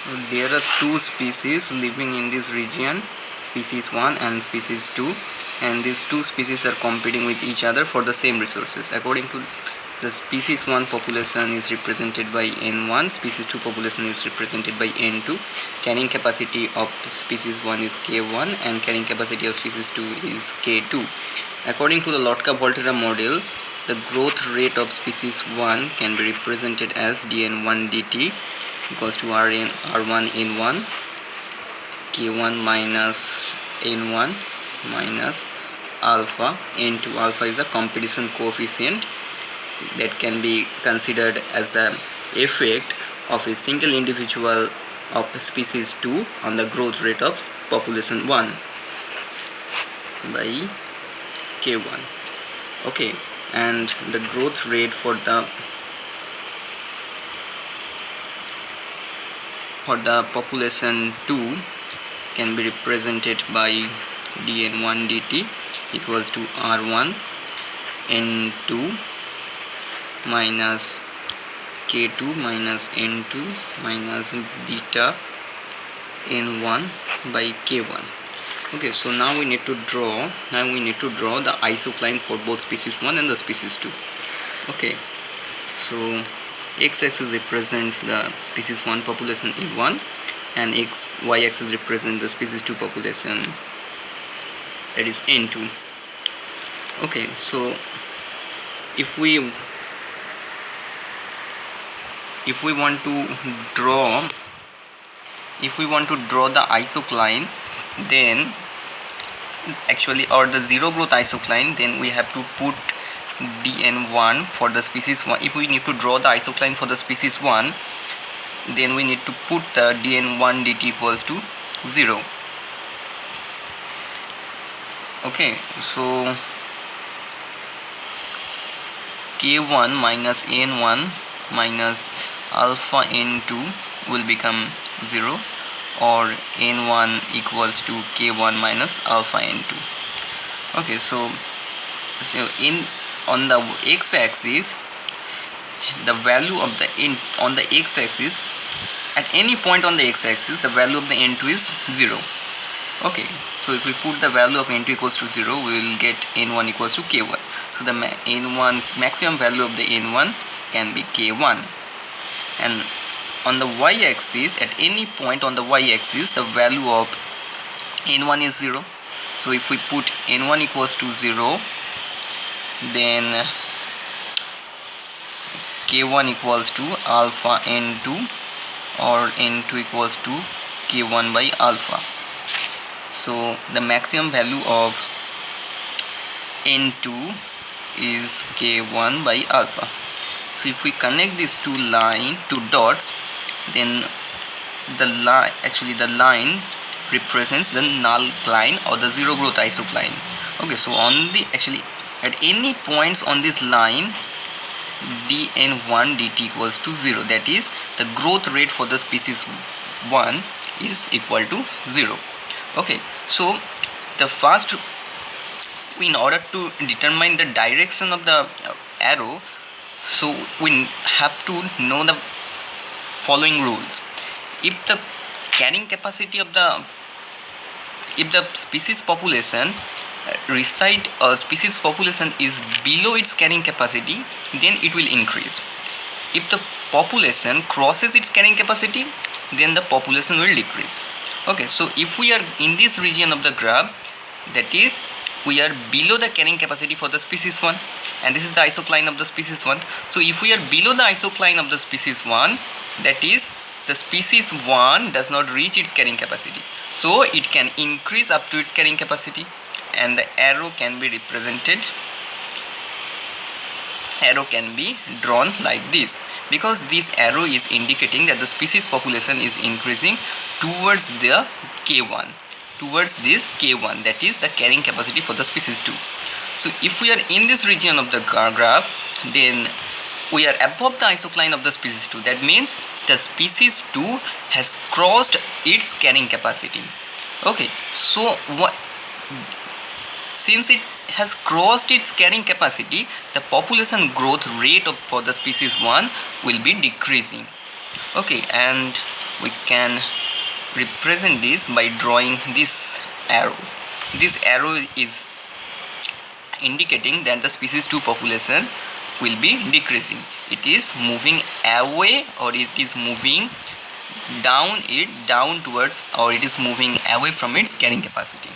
There are two species living in this region, species 1 and species 2, and these two species are competing with each other for the same resources. According to the species 1 population is represented by N1, species 2 population is represented by N2, carrying capacity of species 1 is K1 and carrying capacity of species 2 is K2. According to the Lotka-Volterra model, the growth rate of species 1 can be represented as dN1 dt equals to R1 N1 K1 minus N1 minus alpha N2. Alpha is the competition coefficient that can be considered as an effect of a single individual of species 2 on the growth rate of population 1 by K1. Okay, and the growth rate for the population 2 can be represented by dN1 dt equals to R1 N2 minus K2 minus N2 minus beta N1 by K1. Okay, so now we need to draw the isocline for both species 1 and the species 2. Okay, so x-axis represents the species 1 population A1 and y-axis represents the species 2 population, that is N2. Okay, so if we want to draw the isocline, then actually, or the zero growth isocline, then we have to put dN1 for the species 1. If we need to draw the isocline for the species 1, then we need to put the dN1 dt equals to 0. Okay, so K1 minus N1 minus alpha N2 will become 0, or N1 equals to K1 minus alpha N2. Okay, so on the x-axis, the value of the on the x-axis, at any point on the x-axis, the value of the N2 is 0. Okay, so if we put the value of N2 equals to 0, we will get N1 equals to K1. So the N1 maximum value of the N1 can be K1. And on the y-axis, at any point on the y-axis, the value of N1 is 0. So if we put N1 equals to 0, then K1 equals to alpha N2, or N2 equals to K1 by alpha. So the maximum value of N2 is K1 by alpha. So if we connect these two dots, then the line represents the null line or the zero growth isocline. Okay, so at any points on this line, dN1 dt equals to 0, that is, the growth rate for the species 1 is equal to 0. Okay, so the first, in order to determine the direction of the arrow, so we have to know the following rules. If the carrying capacity of the species population species population is below its carrying capacity, then it will increase. If the population crosses its carrying capacity, then the population will decrease. Okay, so if we are in this region of the graph, that is, we are below the carrying capacity for the species 1, and this is the isocline of the species 1. So if we are below the isocline of the species 1, that is, the species 1 does not reach its carrying capacity, so it can increase up to its carrying capacity, and the arrow can be drawn like this, because this arrow is indicating that the species population is increasing towards the K1, towards this K1, that is the carrying capacity for the species 2. So if we are in this region of the graph, then we are above the isocline of the species 2. That means the species 2 has crossed its carrying capacity. Okay, so since it has crossed its carrying capacity, the population growth rate for the species 1 will be decreasing. Okay, and we can represent this by drawing these arrows. This arrow is indicating that the species 2 population will be decreasing. It is moving away, or it is moving down towards, or it is moving away from its carrying capacity.